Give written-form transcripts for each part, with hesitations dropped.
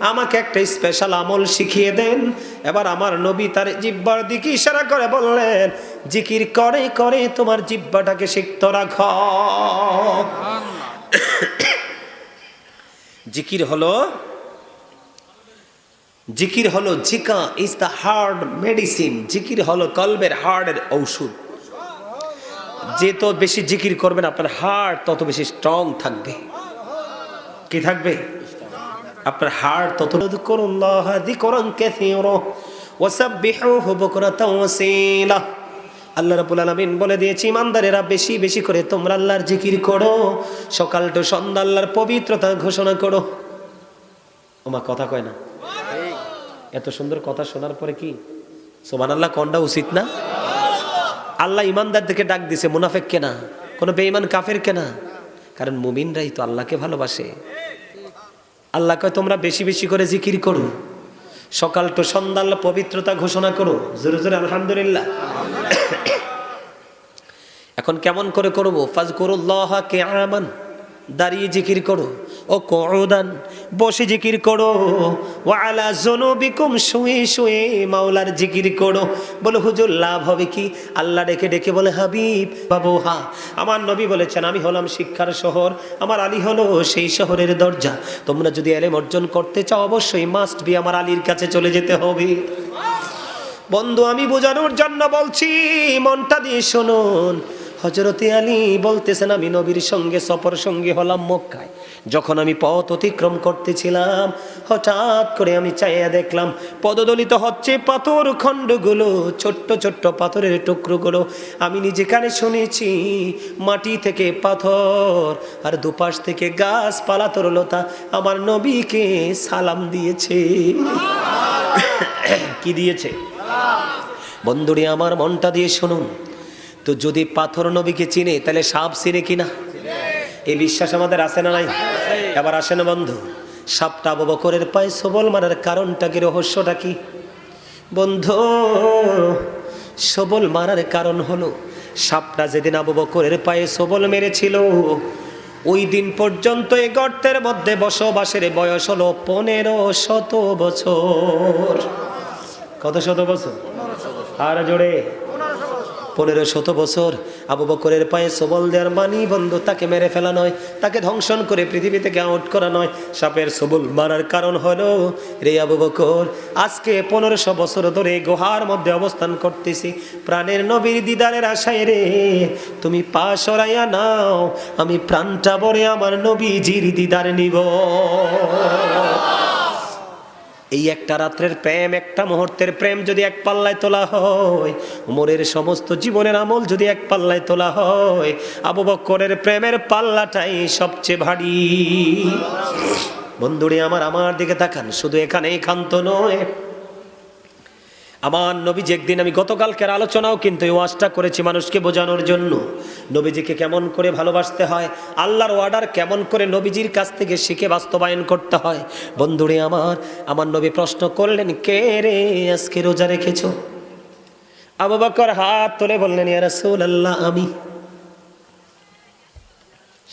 আমাকে একটা স্পেশাল আমল শিখিয়ে দেন। এবার আমার নবী তার জিহ্বার দিকে ইশারা করে বললেন, জিকির করে করে তোমার জিহ্বাটাকে সিক্ত রাখো। জিকির হলো Zika is the hard medicine. জিকির হলো কলবের হার্টের ঔষধ। যে তো বেশি জিকির করবেন আপনার হার্ট তত বেশি স্ট্রং থাকবে। কি থাকবে? আপনার হার্ট তত। যিকুরুল্লাহ যিকরান কাসীরা ওয়াসাব্বিহুহু বুকরাতাও ওয়াসীলা। আল্লাহ রাব্বুল আলামিন বলে দিয়েছে, ইমানদারেরা বেশি বেশি করে তোমরা আল্লাহর জিকির করো, সকাল টু সন্ধ্যা আল্লাহর পবিত্রতা ঘোষণা করো। ওমা কথা কয় না। এত সুন্দর কথা শোনার পরে কি সুবহানাল্লাহ কোনটা উচিত না? আল্লাহ ইমানদারদেরকে ডাক দিছে, মুনাফিককে না, কোনো বেঈমান কাফেরকে না। কারণ মুমিনরাই তো আল্লাহকে ভালোবাসে। আল্লাহ কয় তোমরা বেশি বেশি করে জিকির করো, সকাল টু সন্ধ্যা আল্লাহ পবিত্রতা ঘোষণা করো। জোরে জোরে আলহামদুলিল্লাহ। এখন কেমন করে করবো? ফাজকুরুল্লাহ কিয়ামান, দাঁড়িয়ে জিকির করো, ও কুউদান, বসে জিকির করো, ওয়া আলা যুনুবিকুম, শুয়ে শুয়ে মাওলার জিকির করো। বলে হুজুর লাভ হবে কি? আল্লাহ ডেকে ডেকে বলে, হাবিব বাবু হা, আমার নবী বলেছেন আমি হলাম শিক্ষার শহর, আমার আলী হলো সেই শহরের দরজা। তোমরা যদি ইলম অর্জন করতে চাও অবশ্যই মাস্ট বি আমার আলীর কাছে চলে যেতে হবে। বন্ধু আমি বোঝানোর জন্য বলছি, মনটা দিয়ে শুনুন। হযরতে আলী বলতেছেন, আমি নবীর সঙ্গে সফর সঙ্গী হলাম মক্কায়। যখন আমি পথ অতিক্রম করতেছিলাম, হঠাৎ করে আমি চাইয়া দেখলাম পদদলিত হচ্ছে পাথর খণ্ডগুলো, ছোট্ট ছোট্ট পাথরের টুকরোগুলো। আমি নিজে কানে শুনেছি মাটি থেকে পাথর আর দুপাশ থেকে গাছপালা তরলতা আমার নবীকে সালাম দিয়েছে। কি দিয়েছে? বন্ধুরে আমার মনটা দিয়ে শুনুন তো, যদি পাথর নবীকে চিনে তাহলে সাপ চিনে কিনা? এই বিশ্বাস আমাদের আছে না নাই? এবার আসে না বন্ধু, সাপটা আবু বকরের পায়ে সবল মারার কারণটা কি, রহস্যটা কি? বন্ধু সবল মারার কারণ হলো, সাপটা যেদিন আবু বকরের পায়ে সবল মেরেছিল ওই দিন পর্যন্ত এই গর্তের মধ্যে বসবাসের বয়স হলো 1500 বছর। কত শত বছর? আর জোরে 1500 বছর আবু বকরের পায়ে সবল দেওয়ার মানি বন্ধু তাকে মেরে ফেলা নয়, তাকে ধ্বংসন করে পৃথিবী থেকে আউট করা নয়। সাপের সবল মারার কারণ হলো, রে আবু বকর, আজকে 1500 বছর ধরে গুহার মধ্যে অবস্থান করতেছি প্রাণের নবীর দিদারের আশায়। রে তুমি পা সরাইয়া নাও, আমি প্রাণটা ভরে আমার নবীজির দিদার নিব। এই একটা রাত্রের প্রেম, একটা মুহূর্তের প্রেম যদি এক পাল্লায় তোলা হয়, উমরের সমস্ত জীবনের আমল যদি এক পাল্লায় তোলা হয়, আবু বকরের প্রেমের পাল্লাটাই সবচেয়ে ভারী। বন্ধুরে আমার দিকে তাকান, শুধু এখানেই ক্ষান্ত নয়। আমার নবীজি একদিন, আমি গতকালকের আলোচনাও কিন্তু এই ওয়াজটা করেছি মানুষকে বোঝানোর জন্য, নবীজিকে কেমন করে ভালোবাসতে হয়, আল্লাহর অর্ডার কেমন করে নবীজির কাছ থেকে শিখে বাস্তবায়ন করতে হয়। বন্ধুরে আমার নবী প্রশ্ন করলেন, কে রে আজকে রোজা রেখেছো? আবু বকর হাত তুলে বললেন, ইয়া রাসূলুল্লাহ আমি।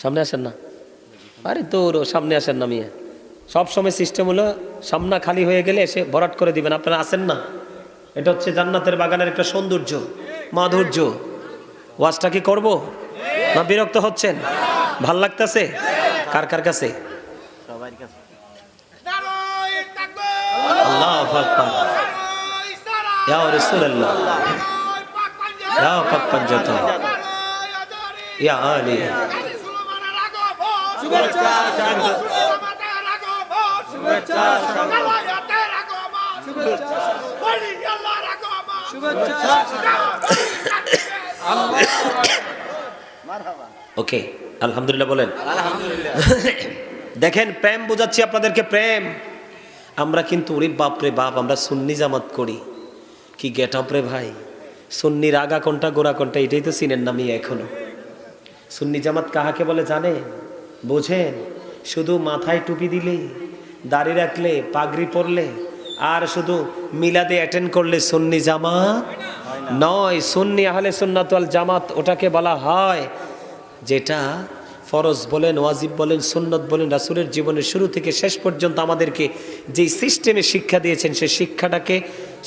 সামনে আসেন না, আরে তোর সামনে আসেন না মিয়া। সবসময় সিস্টেম হলো সামনা খালি হয়ে গেলে এসে ভরাট করে দিবেন, আপনারা আসেন না। এটা হচ্ছে জান্নাতের বাগানের একটা সৌন্দর্য, মাধুর্য। ওয়াজটা কি করব না বিরক্ত হচ্ছেন? ভাল লাগতেছে? কার কার কাছে? সবার কাছে। আল্লাহু আকবার, ইয়া রাসূলুল্লাহ, ইয়া পাক পঞ্জাত, ইয়া আলী। শুভেচ্ছা শুভেচ্ছা ওকে আলহামদুলিল্লাহ বলেন। দেখেন প্রেম বোঝাচ্ছি আপনাদেরকে, প্রেম। আমরা কিন্তু ওরে বাপ রে বাপ, আমরা সুন্নি জামাত করি, কি গেট আপ রে ভাই। সুন্নির আগা কোনটা গোড়া কোনটা এটাই তো চিনেন না মিয়া এখনো। সুন্নি জামাত কাহাকে বলে জানেন? বোঝেন? শুধু মাথায় টুপি দিলে, দাড়ি রাখলে, পাগড়ি পরলে আর শুধু মিলাদে অ্যাটেন্ড করলে সুন্নি জামাত নয়। সুন্নি আহলে সুন্নাত ওয়াল জামাত ওটাকে বলা হয় যেটা ফরজ বলেন, ওয়াজিব বলেন, সুন্নত বলেন, রাসূলের জীবনের শুরু থেকে শেষ পর্যন্ত আমাদেরকে যেই সিস্টেমে শিক্ষা দিয়েছেন সেই শিক্ষাটাকে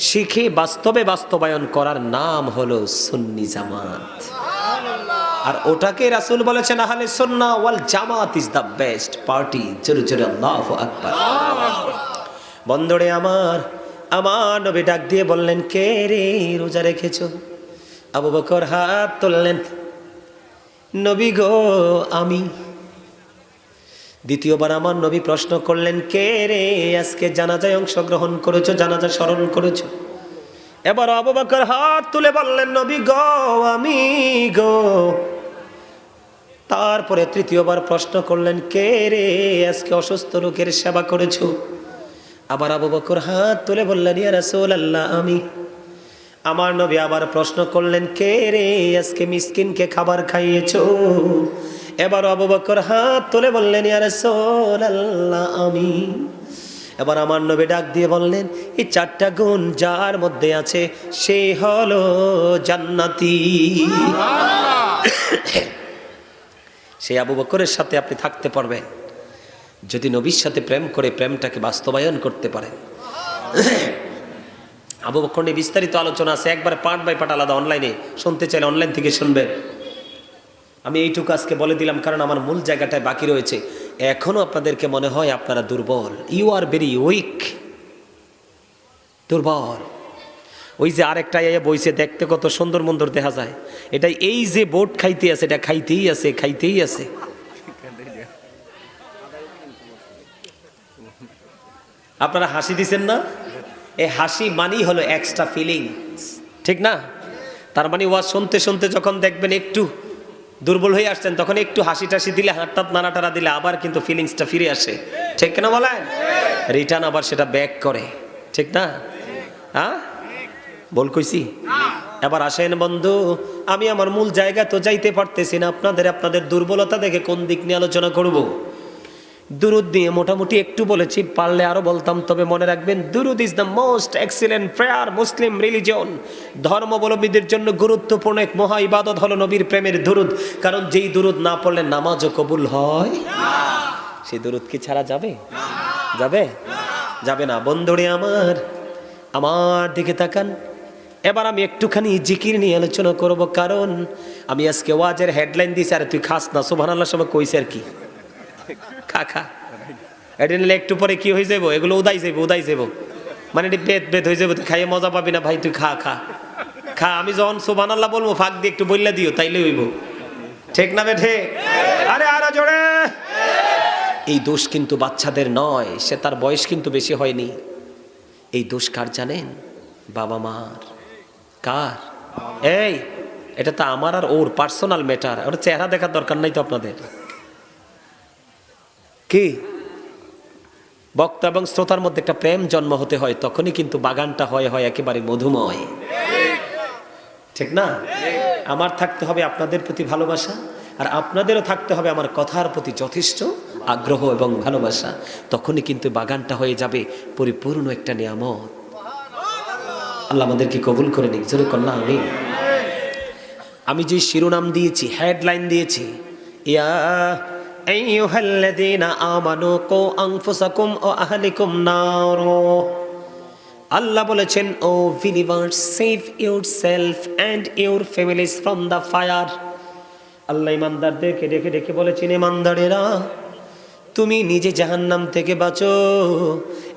শিখে বাস্তবে বাস্তবায়ন করার নাম হলো সুন্নি জামাত। আর ওটাকে রাসূল বলেছেন আহলে সুন্নাহ ওয়াল জামাত ইজ দ্য বেস্ট পার্টি। জোরে জোরে আল্লাহু আকবার। বন্ধুরে আমার নবী ডাক দিয়ে বললেন, কে রে রোজা রেখেছো? আবু বকর হাত তুললেন, নবী গো আমি। দ্বিতীয়বার আমার নবী প্রশ্ন করলেন, কে রে আজকে জানাজায় অংশগ্রহণ করেছো, জানাজা স্মরণ করেছো? এবার আবু বকর হাত তুলে বললেন, নবী গো আমি গো। তারপরে তৃতীয়বার প্রশ্ন করলেন, কে রে আজকে অসুস্থ লোকের সেবা করেছো? আবার আবু বকর হাত তুলে বললেন, ইয়া রাসূলুল্লাহ আমি। আমার নবী আবার প্রশ্ন করলেন, কে রে আজকে মিসকিনকে খাবার খাইয়েছো? এবার আবু বকর হাত তুলে বললেন, ইয়া রাসূলুল্লাহ আমি। এবার আমার নবী ডাক দিয়ে বললেন, এই চারটা গুণ যার মধ্যে আছে সে হলো জান্নাতি। সেই আবু বকরের সাথে আপনি থাকতে পারবেন যদি নবীর সাথে প্রেম করে প্রেমটাকে বাস্তবায়ন করতে পারেন। আবু বকর নিয়ে বিস্তারিত আলোচনা আছে, একবার পার্ট বাই পার্ট আলাদা। অনলাইনে শুনতে চাইলে অনলাইন থেকে শুনবেন। আমি এইটুকু আজকে বলে দিলাম কারণ আমার মূল জায়গাটায় বাকি রয়েছে। এখনো আপনাদেরকে মনে হয় আপনারা দুর্বল, ইউ আর ভেরি উইক, দুর্বল। ওই যে আরেকটা বইছে, দেখতে কত সুন্দর মন্দর দেখা যায়, এটা এই যে বোট খাইতে আছে, এটা খাইতেই আছে, খাইতেই আছে। আপনারা হাসি দিচ্ছেন না? এই হাসি মানেই হলো এক্সট্রা ফিলিংস, ঠিক না? তার মানে ওয়াজ শুনতে শুনতে যখন দেখবেন একটু দুর্বল হয়ে আসছেন, তখন একটু হাসি টাসি দিলে, হাতটাত নাড়াটাড়া দিলে আবার কিন্তু ফিলিংসটা ফিরে আসে, ঠিক না বলেন? রিটার্ন আবার সেটা ব্যাক করে, ঠিক না? হ্যাঁ, বল কইছি? এবার আসেন বন্ধু, আমি আমার মূল জায়গা তো যাইতে পারতেছি না। আপনাদের দুর্বলতা দেখে কোন দিক নিয়ে আলোচনা করব? দুরুদ নিয়ে মোটামুটি একটু বলেছি, পারলে আরো বলতাম। তবে মনে রাখবেন, দুরুদ is the most excellent prayer Muslim religion. ধর্মাবলম্বীদের জন্য গুরুত্বপূর্ণ এক মহা ইবাদত হলো নবীর প্রেমের দুরুদ। কারণ যেই দুরুদ না পড়লে নামাজও কবুল হয় সেই দুরুদ কি ছাড়া যাবে? যাবে? যাবে না। বন্ধুরে আমার দিকে তাকান। এবার আমি একটুখানি জিকির নিয়ে আলোচনা করব, কারণ আমি আজকে ওয়াজের হেডলাইন দিয়েছি, আর তুই খাস না সুবহানাল্লাহ সময় কইছে আর কি, খা খা। এটা নিলে একটু পরে কি হয়ে যাবো, এগুলো উদাই যাবো, মানে বেদ হয়ে যাবো, তুই খাইয়ে মজা পাবি না ভাই, তুই খা খা খা। আমি যখন সুবহানাল্লাহ বলবো ফাঁক দিয়ে একটু বললে দিও, তাইলে হইব, ঠিক না বেঠে? আরে আরো জোরে। এই দোষ কিন্তু বাচ্চাদের নয়, সে তার বয়স কিন্তু বেশি হয়নি। এই দোষ কার জানেন? বাবা মার। কার? এই এটা তো আমার আর ওর পার্সোনাল ম্যাটার, ওর চেহারা দেখার দরকার নাই তো আপনাদের। কি বক্তা এবং শ্রোতার মধ্যে একটা প্রেম জন্ম হতে হয়, তখনই কিন্তু বাগানটা হয় একেবারে মধুময়, ঠিক না? আমার থাকতে হবে আপনাদের প্রতি ভালোবাসা, আর আপনাদেরও থাকতে হবে আমার কথার প্রতি যথেষ্ট আগ্রহ এবং ভালোবাসা। তখনই কিন্তু বাগানটা হয়ে যাবে পরিপূর্ণ একটা নিয়ামত। আল্লাহ আমাদেরকে কবুল করে নিক, জোরে কন্যা আমিন। আমি যে শিরোনাম দিয়েছি, হেডলাইন দিয়েছি, ইয়া আইয়ুহাল্লাযীনা আমানু কু আনফুসাকুম ওয়া আহলিকুম নার। আল্লাহ বলেছেন, O believers, save yourself and your families from the fire. আল্লাহ ইমানদারদেরকে ডেকে ডেকে বলেছেন, ইমানদারেরা তুমি নিজে জাহান্নাম থেকে বাঁচো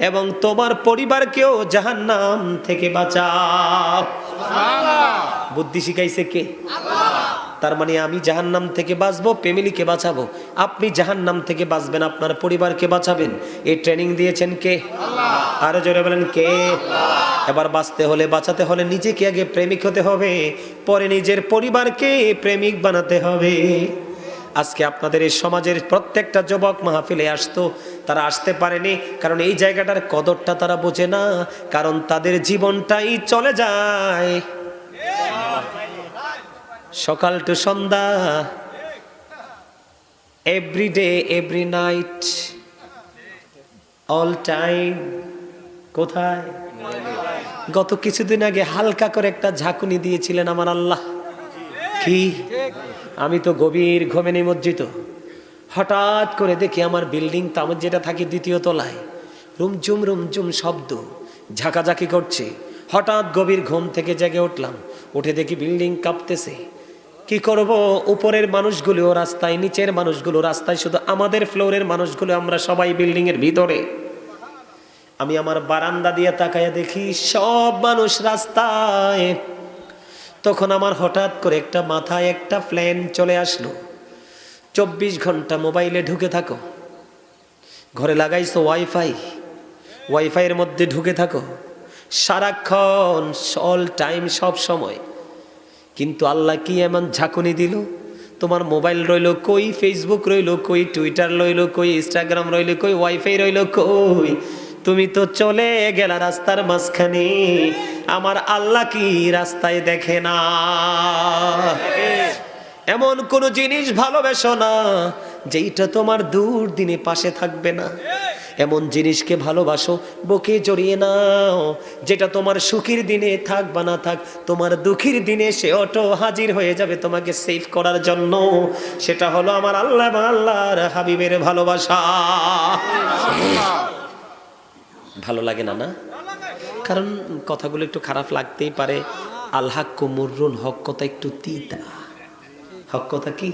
এবং তোমার পরিবারকেও জাহান্নাম থেকে বাঁচাও। বুদ্ধি শিখাইছে কে? তার মানে আমি জাহান্নাম থেকে বাঁচবো, ফ্যামিলিকে বাঁচাবো। আপনি জাহান্নাম থেকে বাঁচবেন, আপনার পরিবারকে বাঁচাবেন। এই ট্রেনিং দিয়েছেন কে? আরো জোরে বলেন কে? এবার বাঁচতে হলে, বাঁচাতে হলে নিজেকে আগে প্রেমিক হতে হবে, পরে নিজের পরিবারকে প্রেমিক বানাতে হবে। আজকে আপনাদের এই সমাজের প্রত্যেকটা যুবক মাহফিলে আসতো, তারা আসতে পারেনি কারণ এই জায়গাটার কদরটা তারা বোঝে না, কারণ তাদের জীবনটাই চলে যায় সকাল টু সন্ধ্যা, every day every night, all time. কোথায়? গত কিছুদিন আগে হালকা করে একটা ঝাঁকুনি দিয়েছিলেন আমার আল্লাহ। কি? আমি তো গভীর ঘুমে নিমজ্জিত, হঠাৎ করে দেখি আমার বিল্ডিং, তো আমার যেটা থাকি দ্বিতীয় তলায়, রুমঝুম শব্দ, ঝাঁকাঝাঁকি করছে। হঠাৎ গভীর ঘুম থেকে জেগে উঠলাম, উঠে দেখি বিল্ডিং কাঁপতেছে। কি করব, উপরের মানুষগুলো রাস্তায়, নিচের মানুষগুলো রাস্তায়, শুধু আমাদের ফ্লোরের মানুষগুলো আমরা সবাই বিল্ডিং এর ভিতরে। আমি আমার বারান্দা দিয়ে তাকায়া দেখি সব মানুষ রাস্তায়। তখন আমার হঠাৎ করে একটা মাথায় একটা প্ল্যান চলে আসলো, 24 ঘন্টা মোবাইলে ঢুকে থাকো, ঘরে লাগাইছো ওয়াইফাইয়ের মধ্যে ঢুকে থাকো সারাক্ষণ, অল টাইম, সব সময়। কিন্তু আল্লাহ কি এমন ঝাঁকুনি দিল, তোমার মোবাইল রইল কই, ফেসবুক রইল কই, টুইটার রইল কই, ইনস্টাগ্রাম রইল কই, ওয়াইফাই রইল কই, তুমি তো চলে গেলা রাস্তার মাঝখানে। আমার আল্লাহ কি রাস্তায় দেখে না? এমন কোন জিনিস ভালোবেসো না যেইটা তোমার দুর্দিনে পাশে থাকবে না। এমন জিনিসকে ভালোবাসো, বুকে জড়িয়ে নাও, যেটা তোমার সুখের দিনে থাক বা না থাক, তোমার দুঃখের দিনে সে অটো হাজির হয়ে যাবে তোমাকে সেভ করার জন্য। সেটা হলো আমার আল্লাহ এবং আল্লাহর হাবিবের ভালোবাসা। ভালো লাগে না? না, কারণ কথাগুলো একটু খারাপ লাগতেই পারে। আল্লাহ কুমুরুন, হক কথা একটু তিতা। হক কথা কি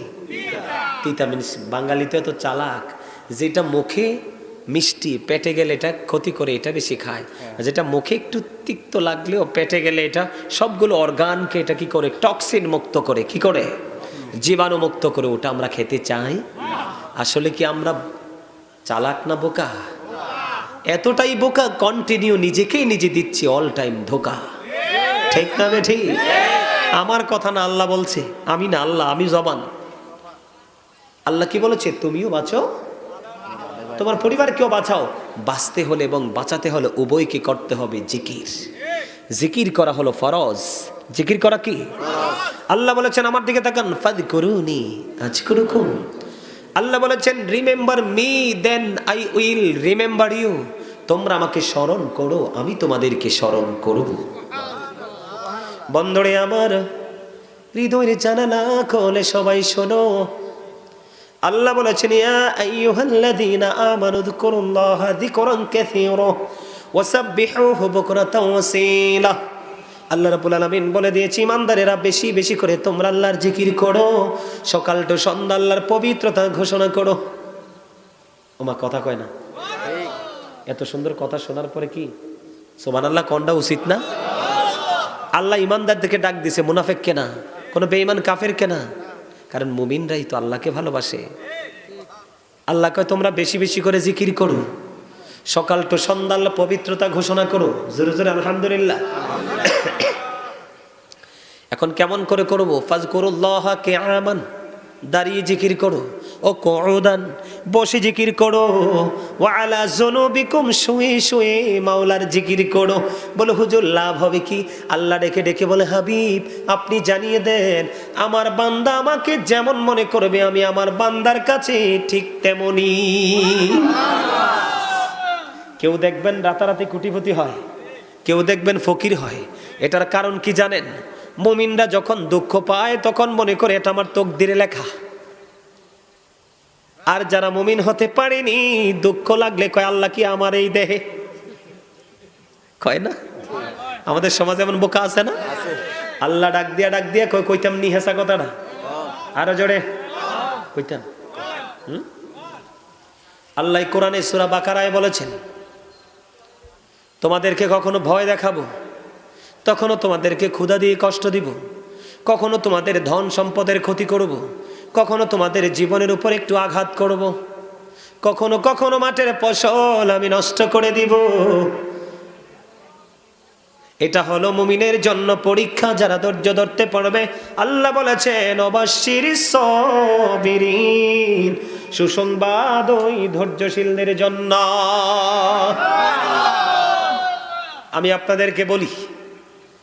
তিতা? মিনস বাঙালিতে এত চালাক, যেটা মুখে মিষ্টি পেটে গেলে এটা ক্ষতি করে, এটা বেশি খায়। যেটা মুখে একটু তিক্ত লাগলেও পেটে গেলে এটা সবগুলো অর্গানকে এটা কি করে, টক্সিন মুক্ত করে, কি করে, জীবাণু মুক্ত করে, ওটা আমরা খেতে চাই। আসলে কি আমরা চালাক না বোকা? এতটাই বোকা, কন্টিনিউ নিজেকেই নিজে দিচ্ছি অল টাইম ধোকা। ঠিক না ঠিক? আমার কথা না, আল্লাহ বলছে, আমি না, আল্লাহ, আমি জবান। আল্লাহ কি বলেছে? তুমিও বাঁচো, তোমার পরিবারকেও বাঁচাও। বাঁচতে হলে এবং বাঁচাতে হলে উভয়কে করতে হবে জিকির। জিকির করা হলো ফরজ। জিকির করা কি? আল্লাহ বলেছেন, আমার দিকে তাকান, ফাযকুরুনি আযকুরুকুম। আল্লাহ বলেছেন, remember me then I will remember you. তোমরা আমাকে স্মরণ করো, আমি তোমাদেরকে স্মরণ করব। বন্ধুরে আমার, হৃদয়ের জানালা খোলে সবাই শোনো। আল্লাহ বলেছেন, ইয়া আইয়ুহাল্লাযীনা আমানু যকুরুল্লাহা যিকরান কাসীরা ওয়াসাব্বিহুহু বুকরাতাও ওয়াসীলা। আল্লাহ রাব্বুল আলামিন বলে দিয়েছি, ইমানদারেরা বেশি বেশি করে তোমরা আল্লাহর জিকির করো, সকাল টু সন্ধ্যা আল্লাহর পবিত্রতা ঘোষণা করো। ওমা কথা কয় না? এত সুন্দর কথা শোনার পরে কি সুবহানাল্লাহ কোনটা উচিত না? আল্লাহ ইমানদারদেরকে ডাক দিছে, মুনাফিককে না, কোনো বেঈমান কাফেরকে না। কারণ মুমিনরাই তো আল্লাহকে ভালোবাসে। আল্লাহ কয় তোমরা বেশি বেশি করে জিকির করো, সকাল টু সন্ধ্যা আল্লাহ পবিত্রতা ঘোষণা করো। জোরে জোরে আলহামদুলিল্লাহ। এখন কেমন করে করব? ফাযকুরুল্লাহা কিয়ামান, দাঁড়িয়ে জিকির করো, ও কুউদান, বসে জিকির করো, ওয়া আলা যুনুবিকুম, শুয়ে শুয়ে মাওলার জিকির করো। বলে হুজুর লাভ হবে কি? আল্লাহ ডেকে ডেকে বলে, হাবিব আপনি জানিয়ে দেন, আমার বান্দা আমাকে যেমন মনে করবে আমি আমার বান্দার কাছে ঠিক তেমনি। কেউ দেখবেন রাতারাতি কোটিপতি হয়, কেউ দেখবেন ফকির হয়। এটার কারণ কি জানেন? মুমিনরা যখন দুঃখ পায় তখন মনে করে এটা আমার তকদিরে লেখা। আর যারা মুমিন হতে পারেনি, দুঃখ লাগলে কয় আল্লাহ কি আমার এই দেহে? কয় না? আমাদের সমাজে এমন বোকা আছে না? আল্লাহ ডাক দিয়া কয়, কইতাম নি হেসা কথাটা, আরো জোরে কইতাম। আল্লাহ কোরআনে সূরা বাকারায় বলেছেন, তোমাদেরকে কখনো ভয় দেখাবো, তখনও তোমাদেরকে ক্ষুধা দিয়ে কষ্ট দিব, কখনো তোমাদের ধন সম্পদের ক্ষতি করব, কখনো তোমাদের জীবনের উপর একটু আঘাত করব, কখনো কখনো মাঠের ফসল আমি নষ্ট করে দিব। এটা হলো মুমিনের জন্য পরীক্ষা, যারা ধৈর্য ধরতে পারবে। আল্লাহ বলেছেন, অবাশশিরিস সাবিরিন, সুসংবাদ ওই ধৈর্যশীলদের জন্য। আমি আপনাদেরকে বলি,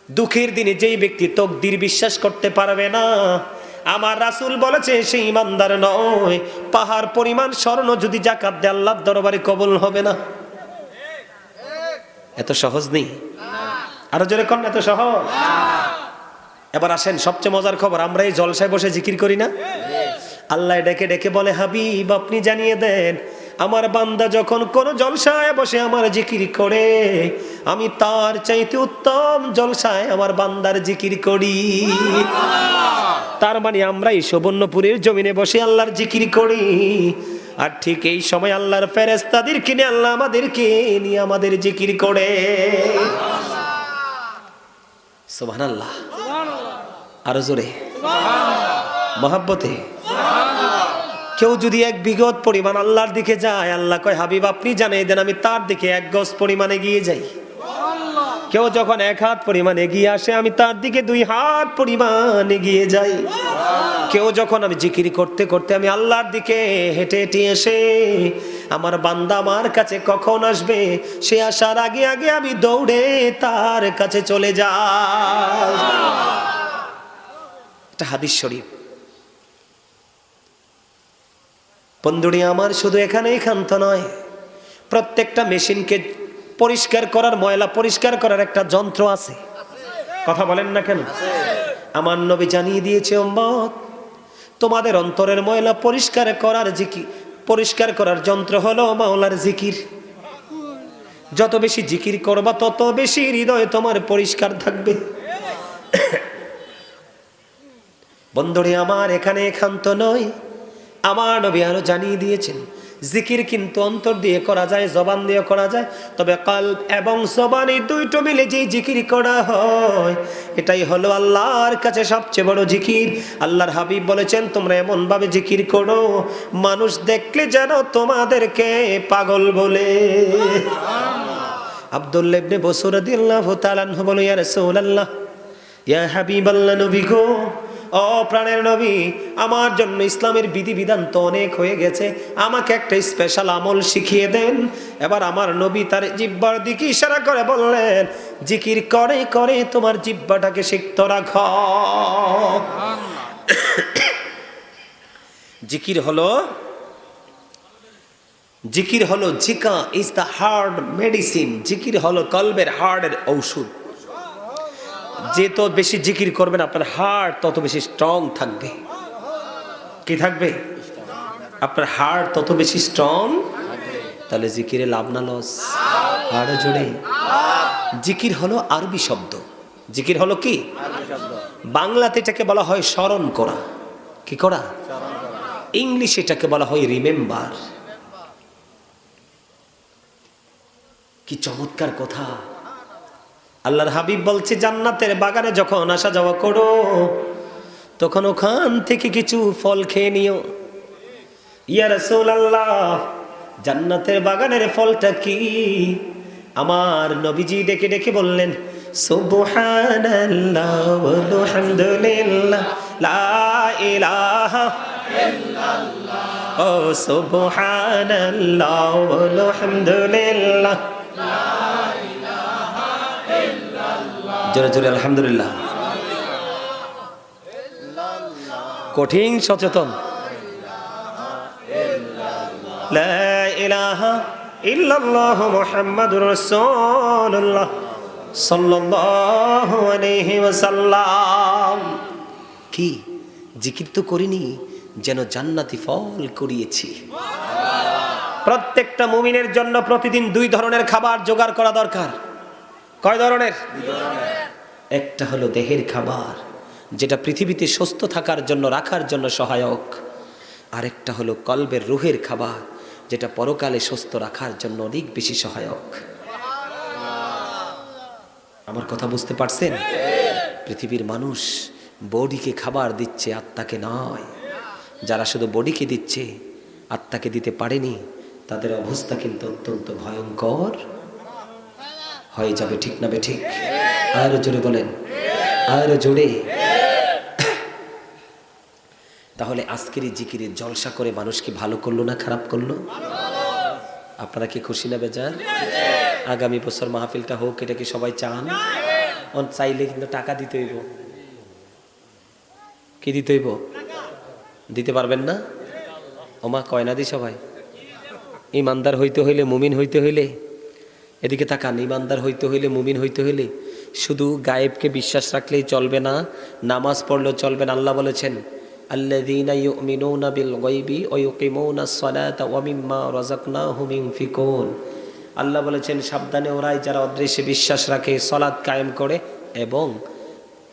দুঃখের দিনে যেই ব্যক্তি তকদির বিশ্বাস করতে পারবে না, আমার রাসূল বলেছে সেই ইমানদার নয়। পাহাড় পরিমাণ স্বর্ণ যদি যাকাত দেয় আল্লাহর দরবারে কবুল হবে না। এত সহজ নেই। আরো জোরে কোন এত সহজ? এবার আসেন সবচেয়ে মজার খবর, আমরা এই জলসায় বসে জিকির করি না? আল্লাহ ডেকে ডেকে বলে, হাবিব আপনি জানিয়ে দেন, আমার বান্দা যখন কোন জলসায় বসে আমার জিকির করে, আমি তার চাইতে উত্তম জলসায় আমার বান্দার জিকির করি। তার মানে আমরা এই সুবর্ণপুরের জমিনে বসে আল্লাহর জিকির করি, আর ঠিক এই সময় আল্লাহর ফেরেশতাদের কিনে আল্লাহ আমাদেরকে নিয়ে আমাদের জিকির করে। সুবহানাল্লাহ, আরো জোরে মহাব্বতে। কেউ যদি 1 বিঘত পরিমাণ আল্লাহর দিকে যায়, আল্লাহ কয় হাবিব আপনি জানিয়ে দেন আমি তার দিকে 1 গজ পরিমাণ এগিয়ে যাই। কেউ যখন 1 হাত পরিমাণ এগিয়ে আসে, আমি তার দিকে 2 হাত পরিমাণ এগিয়ে যাই। কেউ যখন আমি জিকির করতে করতে আমি আল্লাহর দিকে হেঁটে হেঁটে এসে, আমার বান্দা আমার কাছে কখন আসবে সে আসার আগে আগে আমি দৌড়ে তার কাছে চলে যাই। এটা হাদিস শরীফ। বন্ধুরি আমার, শুধু এখানেই ক্ষান্ত নয়, প্রত্যেকটা মেশিনকে পরিষ্কার করার, ময়লা পরিষ্কার করার একটা যন্ত্র আছে। কথা বলেন না কেন? আমার নবী জানিয়ে দিয়েছে, উম্মত তোমাদের অন্তরের ময়লা পরিষ্কার করার পরিষ্কার করার যন্ত্র হলো মাওলার জিকির। যত বেশি জিকির করবা তত বেশি হৃদয় তোমার পরিষ্কার থাকবে। বন্ধুরে আমার, এখানে ক্ষান্ত নয়, আমার নবী আরো জানিয়ে দিয়েছেন জিকির কিন্তু অন্তর দিয়ে করা যায়, জবান দিয়ে করা যায়, তবে কলব এবং জবান এই দুইটো মিলে যে জিকির করা হয় এটাই হলো আল্লাহর কাছে সবচেয়ে বড় জিকির। আল্লাহর হাবিব বলেছেন, তোমরা এমন ভাবে জিকির করো মানুষ দেখলে যেন তোমাদেরকে পাগল বলে। আব্দুল্লাহ ইবনে বসর রাদিয়াল্লাহু তাআলা আনহু বলে, ইয়া রাসূলুল্লাহ, ইয়া হাবিবাল্লাহ, নবী গো, ও প্রাণের নবী, আমার জন্য ইসলামের বিধিবিধান তো অনেক হয়ে গেছে, আমাকে একটা স্পেশাল আমল শিখিয়ে দেন। এবার আমার নবী তার জিহ্বার দিকে ইশারা করে বললেন, জিকির করে করে তোমার জিহ্বাটাকে সিক্ত রাখো। জিকির হলো Zika is the heart medicine. জিকির হলো কলবের, হার্টের ঔষধ। যে তো বেশি জিকির করবেন আপনার হার্ট তত বেশি স্ট্রং থাকবে। কি থাকবে? আপনার হার্ট তত বেশি স্ট্রং। তাহলে জিকিরে লাভ না লস? আরো জোরে। জিকির হলো আরবি শব্দ। জিকির হলো কি? বাংলাতে এটাকে বলা হয় স্মরণ করা। কি করা? ইংলিশে এটাকে বলা হয় রিমেম্বার। কি চমৎকার কথা! আল্লাহর হাবিব বলছে, জান্নাতের বাগানে যখন আসা যাওয়া করো তখন ওখান থেকে কিছু ফল খেয়ে নিও। ইয়া রাসূলুল্লাহ, জান্নাতের বাগানের ফলটা কি? আমার নবীজি ডেকে ডেকে বললেন, সুবহানাল্লাহ ওয়া হামদুলিল্লাহ লা ইলাহা ইল্লাল্লাহ। ও সুবহানাল্লাহ ওয়া হামদুলিল্লাহ, জোরে জোরে আলহামদুলিল্লাহ। কঠিন সচেতন। লা ইলাহা ইল্লাল্লাহ মুহাম্মাদুর রাসূলুল্লাহ সাল্লাল্লাহু আলাইহি ওয়াসাল্লাম। কি জিকির তো করিনি, যেন জান্নাতি ফল করিয়েছি। প্রত্যেকটা মুমিনের জন্য প্রতিদিন 2 ধরনের খাবার জোগাড় করা দরকার। কয় ধরনের? একটা হলো দেহের খাবার, যেটা পৃথিবীতে সুস্থ থাকার জন্য, রাখার জন্য সহায়ক। আরেকটা হলো কলবের, রুহের খাবার, যেটা পরকালে সুস্থ রাখার জন্য অনেক বেশি সহায়ক। আমার কথা বুঝতে পারছেন? পৃথিবীর মানুষ বডিকে খাবার দিচ্ছে, আত্মাকে নয়। যারা শুধু বডিকে দিচ্ছে, আত্মাকে দিতে পারেনি, তাদের অবস্থা কিন্তু অত্যন্ত ভয়ঙ্কর হয়ে যাবে। ঠিক না বেঠিক? আরো জোরে বলেন, আরো জোরে। তাহলে আজকের এই জিকিরে জলসা করে মানুষ কি ভালো করলো না খারাপ করলো? আপনারা কি খুশি না বেজার? আগামী বছর মাহফিলটা হোক, এটা কি সবাই চান? চাইলে কিন্তু টাকা দিতে হইব। কি দিতে হইব? দিতে পারবেন না? ওমা কয় না দি সবাই। ইমানদার হইতে হইলে, মুমিন হইতে হইলে, এদিকে তাকান, ইমানদার হইতে হইলে, মুমিন হইতে হইলে শুধু গায়েবকে বিশ্বাস রাখলেই চলবে না, নামাজ পড়লেও চলবে না। আল্লাহ বলেছেন, আল্লাযীনা ইউমিনুনা বিল গায়বি ওয়া ইউকিমুনাস সালাতা ওয়া মিম্মা রাযাকনাহুম ইউনফিকুন। আল্লাহ বলেছেন সাবধানে ওরাই যারা অদৃশ্যে বিশ্বাস রাখে, সালাত কায়েম করে এবং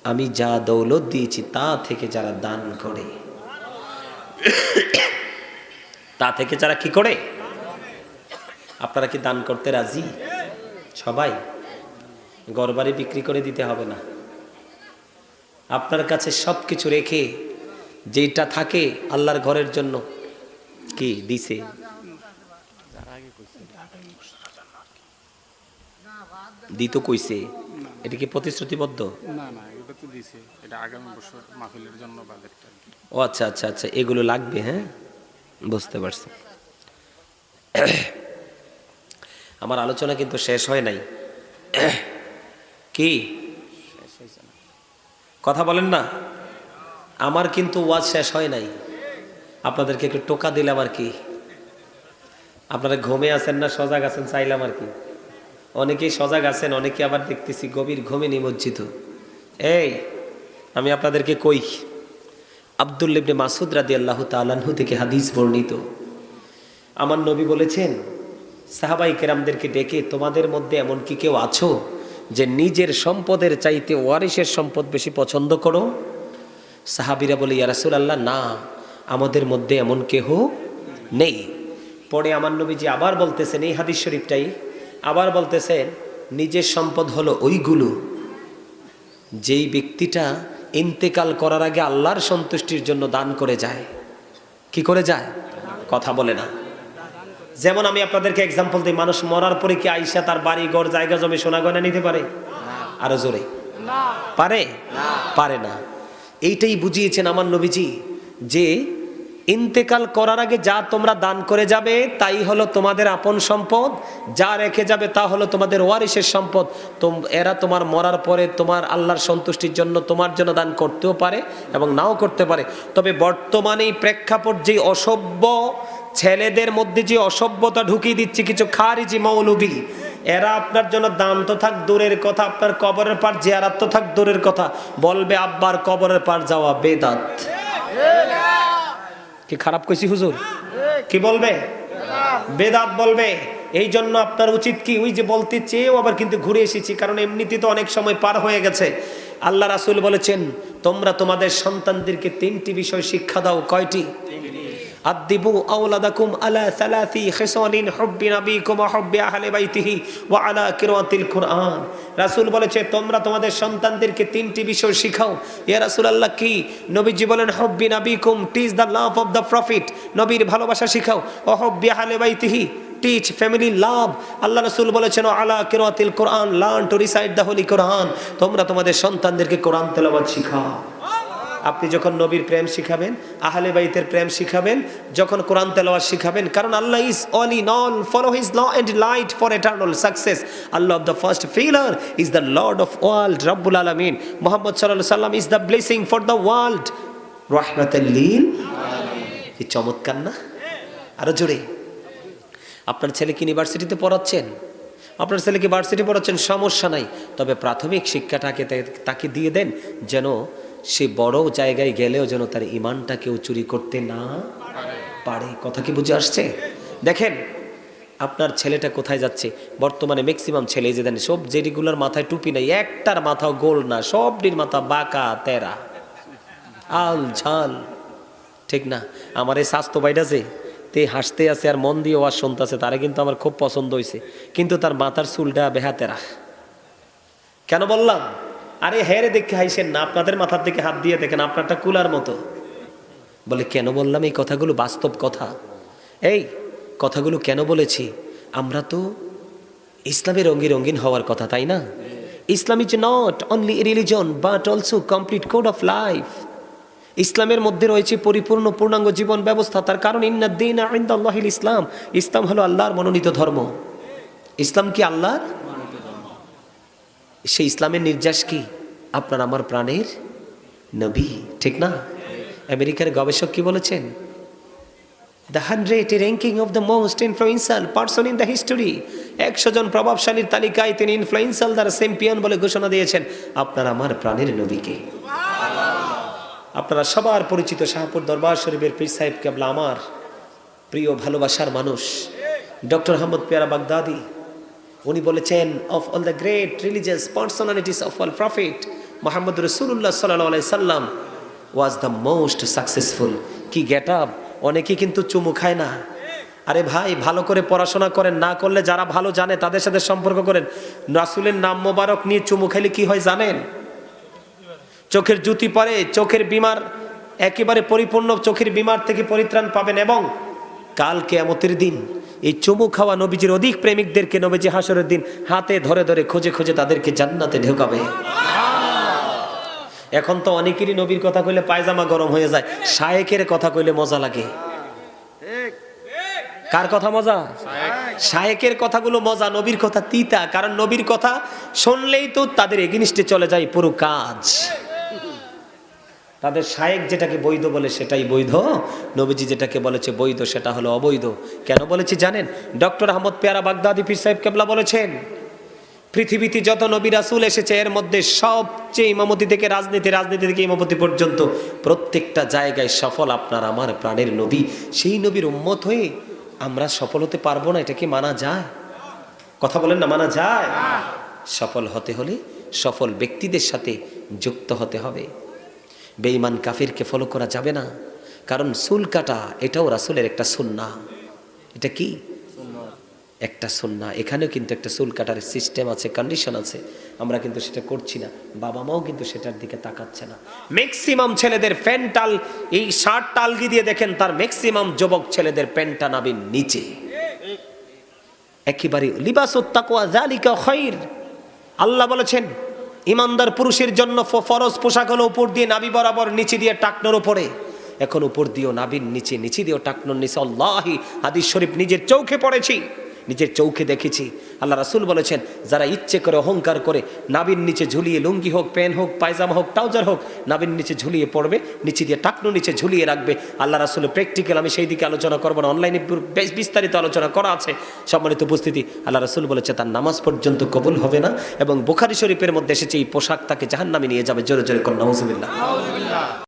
আমি যা দৌলত দিয়েছি তা থেকে যারা দান করে, তা থেকে যারা কি করে। আপনারা কি দান করতে রাজি? সবাই ঘরবাড়ি বিক্রি করে দিতে হবে না, আপনার কাছে সব কিছু রেখে যেটা থাকে আল্লাহর ঘরের জন্য কি দিছে। দিত কইছে, এটা কি প্রতিশ্রুতিবদ্ধ? না না, এটা তো দিছে, এটা আগামী বছর মাহফিলের জন্য বাজেটটা। ও আচ্ছা আচ্ছা আচ্ছা, এগুলো লাগবে। হ্যাঁ, বুঝতে পারছি। আমার আলোচনা কিন্তু শেষ হয় নাই। কি কথা বলেন না? আমার কিন্তু ওয়াজ শেষ হয় নাই। আপনাদেরকে একটু টোকা দিলাম আর কি। আপনারা ঘুমে আছেন না সজাগ আছেন চাইলাম আর কি। অনেকেই সজাগ আছেন, অনেকে আবার দেখতেছি গভীর ঘুমে নিমজ্জিত। এই আমি আপনাদেরকে কই, আব্দুল্লাহ ইবনে মাসউদ রাদিয়াল্লাহু তাআলা আনহু থেকে হাদিস বর্ণিত, আমার নবী বলেছেন সাহাবাই কেরামদেরকে ডেকে, তোমাদের মধ্যে এমন কি কেউ আছো যে নিজের সম্পদের চাইতে ওয়ারিসের সম্পদ বেশি পছন্দ করো? সাহাবীরা বলে, ইয়া রাসূলুল্লাহ, না, আমাদের মধ্যে এমন কেহ নেই। পরে আমার নবীজি আবার বলতেছেন, এই হাদিস শরীফটাই আবার বলতেছেন, নিজের সম্পদ হলো ওইগুলো যেই ব্যক্তিটা ইন্তেকাল করার আগে আল্লাহর সন্তুষ্টির জন্য দান করে যায়। কি করে যায়? কথা বলে না। যেমন আমি আপনাদেরকে এক্সাম্পল দিই, মানুষ মরার পরে কি আইসা তার বাড়ি ঘর জায়গা জমি সোনা গয়না নিতে পারে? আরো জোরে পারে? পারে না। এইটাই বুঝিয়েছেন আমার নবীজি যে ইন্তেকাল করার আগে যা তোমরা দান করে যাবে তাই হলো তোমাদের আপন সম্পদ, যা রেখে যাবে তা হলো তোমাদের ওয়ারিসের সম্পদ। এরা তোমার মরার পরে তোমার আল্লাহর সন্তুষ্টির জন্য তোমার জন্য দান করতেও পারে এবং নাও করতে পারে। তবে বর্তমানে এই প্রেক্ষাপট যে অসভ্য ছেলেদের মধ্যে যে অসভ্যতা ঢুকিয়ে দিচ্ছে কিছু খারিজি মৌলবী, এরা আপনার জন্য দান তো থাক দূরের কথা, আপনার কবরের পার জিয়ারত তো থাক দূরের কথা, বলবে আব্বার কবরের পার যাওয়া বেদাত। কি খারাপ কইছি হুজুর? কি বলবে? বেদাত বলবে। এই জন্য আপনার উচিত কি, ওই যে বলতে চেয়েও আবার কিন্তু ঘুরে এসেছি, কারণ এমনিতে তো অনেক সময় পার হয়ে গেছে। আল্লাহ রাসূল বলেছেন, তোমরা তোমাদের সন্তানদেরকে 3টি বিষয় শিক্ষা দাও। কয়টি? আদিবু আওলাদাকুম আলা সালাসি খিসালিন হুব্বি নবিকুম ওয়া হুব্বি আহলি বাইতিহি ওয়া আলা কিরাতিল কুরআন। রাসূল বলেছে তোমরা তোমাদের সন্তানদেরকে 3টি বিষয় শিখাও। ইয়া রাসূলুল্লাহ কি? নবীজি বলেন, হুব্বি নবিকুম, teach the love of the prophet, নবীর ভালোবাসা শিখাও। ওয়া হুব্বি আহলি বাইতিহি, টিচ ফ্যামিলি লাভ। আল্লাহ রাসূল বলেছেন, আলা কিরাতিল কুরআন, learn to recite the holy Quran. তোমরা তোমাদের সন্তানদেরকে কোরআন তেলাওয়াত শিখাও। আপনি যখন নবীর প্রেম শিখাবেন, আহলে বাইতের প্রেম শিখাবেন, যখন কোরআন তেলাওয়াত শিখাবেন, কারণ Allah is all in all, follow his law and light for eternal success. Allah of the first pillar is the lord of world, রব্বুল আলামিন। মুহাম্মদ সাল্লাল্লাহু আলাইহি সাল্লাম is the blessing for the world, রাহমাতাল লিল আলামিন। কি চমৎকার না? আরো জোরে। আপনার ছেলেকে ইউনিভার্সিটিতে পড়াচ্ছেন, আপনার ছেলেকে ভার্সিটি পড়াচ্ছেন, সমস্যা নাই, তবে প্রাথমিক শিক্ষাটাকে তাকে দিয়ে দেন, যেন সে বড় জায়গায় গেলেও যেন তার ইমানটা কেউ চুরি করতে না পারে। কথা কি বুঝে আসছে? দেখেন আপনার ছেলেটা কোথায় যাচ্ছে। বর্তমানে ম্যাক্সিমাম ছেলে যে দেন, সব যেগুলোর মাথায় টুপি নাই, একটার মাথাও গোল না, সবটির মাথা বাঁকা তেরা আল ঝাল, ঠিক না? আমার এই স্বাস্থ্য বাইটা যে তে হাসতে আছে আর মন দিয়ে ওয়াজ শুনতেছে, তারা কিন্তু আমার খুব পছন্দ হয়েছে, কিন্তু তার মাথার চুলটা বেহাতেরা। কেন বললাম? আরে হেরে দেখে হাইছেন না, আপনাদের মাথার দিকে হাত দিয়ে দেখেন, আপনারটা কুলার মতো। বলে কেন বললাম এই কথাগুলো? বাস্তব কথা। এই কথাগুলো কেন বলেছি? আমরা তো ইসলামের রঙিন হওয়ার কথা, তাই না? Islam is not only a religion but also complete code of life. ইসলামের মধ্যে রয়েছে পরিপূর্ণ পূর্ণাঙ্গ জীবন ব্যবস্থা। তার কারণ ইন্নাদ-দীনা ইনদাল্লাহিল ইসলাম, ইসলাম হলো আল্লাহর মনোনীত ধর্ম। ইসলাম কি আল্লাহর? সেই ইসলামের নির্যাস কি? আপনার আমার প্রাণের নবী, ঠিক না? আমেরিকার গবেষক কি বলেছেন? The 100 ranking of the most influential person in the history. 100 জন প্রভাবশালীর তালিকায় তিনি ইনফ্লুয়েন্সিয়াল দ্য চ্যাম্পিয়ন বলে ঘোষণা দিয়েছেন আপনার আমার প্রাণের নবীকে। আপনারা সবার পরিচিত শাহপুর দরবার শরীফের পীর সাহেব কেবলা, আমার প্রিয় ভালোবাসার মানুষ ডক্টর আহমদ পেয়ারা বাগদাদি, উনি বলেছেন of all the great religious personalities of all profit Mohammad রসুল্লাহ সাল্লাল্লাহু আলাইহি সাল্লাম ওয়াজ দ্য মোস্ট সাকসেসফুল। কি গেট আপ! অনেকেই কিন্তু চুমু খায় না। আরে ভাই, ভালো করে পড়াশোনা করেন, না করলে যারা ভালো জানে তাদের সাথে সম্পর্ক করেন। রাসূলের নাম মোবারক নিয়ে চুমু খাইলে কি হয় জানেন? চোখের জুতি পরে, চোখের বিমার একেবারে পরিপূর্ণ চোখের বিমার থেকে পরিত্রাণ পাবেন। এবং কাল কিয়ামতের দিন এই চুমু খাওয়া নবীজির অধিক প্রেমিকদেরকে নবীজি হাসরের দিন হাতে ধরে ধরে খুঁজে খুঁজে তাদেরকে জান্নাতে ঢোকাবে। এখন তো অনেকেরই নবীর কথা কইলে পায়জামা গরম হয়ে যায়, শায়েকের কথা কইলে মজা লাগে। কার কথা মজা? শায়েকের কথাগুলো মজা, নবীর কথা তিতা। কারণ নবীর কথা শুনলেই তো তাদের এগেইনস্টে চলে যায় পুরো কাজ। তাদের শায়েক যেটাকে বৈধ বলে সেটাই বৈধ, নবীজি যেটাকে বলেছে বৈধ সেটা হলো অবৈধ। কেন বলেছি জানেন? ডক্টর আহমদ পেয়ারা বাগদাদি পীর সাহেব কেবলা বলেছেন, পৃথিবীতে যত নবী রাসূল এসেছে এর মধ্যে সবচেয়ে ইমামতি থেকে রাজনীতি, রাজনীতি থেকে ইমামতি পর্যন্ত প্রত্যেকটা জায়গায় সফল আপনার আমার প্রাণের নবী। সেই নবীর উম্মত হয়ে আমরা সফল হতে পারবো না, এটা কি মানা যায়? কথা বলেন না, মানা যায়? সফল হতে হলে সফল ব্যক্তিদের সাথে যুক্ত হতে হবে। বেঈমান কাফিরকে ফলো করা যাবে না, কারণ চুল কাটা এটাও রাসূলের একটা সুন্নাহ। এটা কি একটা সুন্নাহ। এখানেও কিন্তু একটা চুল কাটার সিস্টেম আছে, কন্ডিশন আছে, আমরা কিন্তু সেটা করছি না। বাবা মাও কিন্তু সেটার দিকে তাকাচ্ছে না। ম্যাক্সিমাম ছেলেদের প্যান্টাল, এই শার্টটা আলগি দিয়ে দেখেন, তার ম্যাক্সিমাম যুবক ছেলেদের প্যান্টটা নাবির নিচে একেবারে। লিবাসুত তাকওয়া যালিকা খায়র। আল্লাহ বলেছেন ইমানদার পুরুষের জন্য ফরজ পোশাক হলো উপর দিয়ে নাভি বরাবর, নিচে দিয়ে টাকনোর উপরে। এখন উপর দিয়েও নাভির নিচে, নিচে দিয়েও টাকনোর নিচে। আল্লাহি, হাদিস শরীফ নিজের চোখে পড়েছি, নিজের চোখে দেখেছি। আল্লাহ রাসূল বলেছেন, যারা ইচ্ছে করে অহংকার করে নাভির নিচে ঝুলিয়ে, লুঙ্গি হোক, প্যান্ট হোক, পায়জামা হোক, ট্রাউজার হোক, নাভির নিচে ঝুলিয়ে পড়বে, নিচে দিয়ে টাকনো নিচে ঝুলিয়ে রাখবে। আল্লাহ রাসূলের প্র্যাকটিক্যাল, আমি সেই দিকে আলোচনা করবো না, অনলাইনে বেশ বিস্তারিত আলোচনা করা আছে। সম্মানিত উপস্থিতি, আল্লাহ রাসূল বলেছে তার নামাজ পর্যন্ত কবুল হবে না। এবং বুখারী শরীফের মধ্যে এসেছে এই পোশাক তাকে জাহান্নামে নিয়ে যাবে। জোরে জোরে কর নাউজুবিল্লাহ।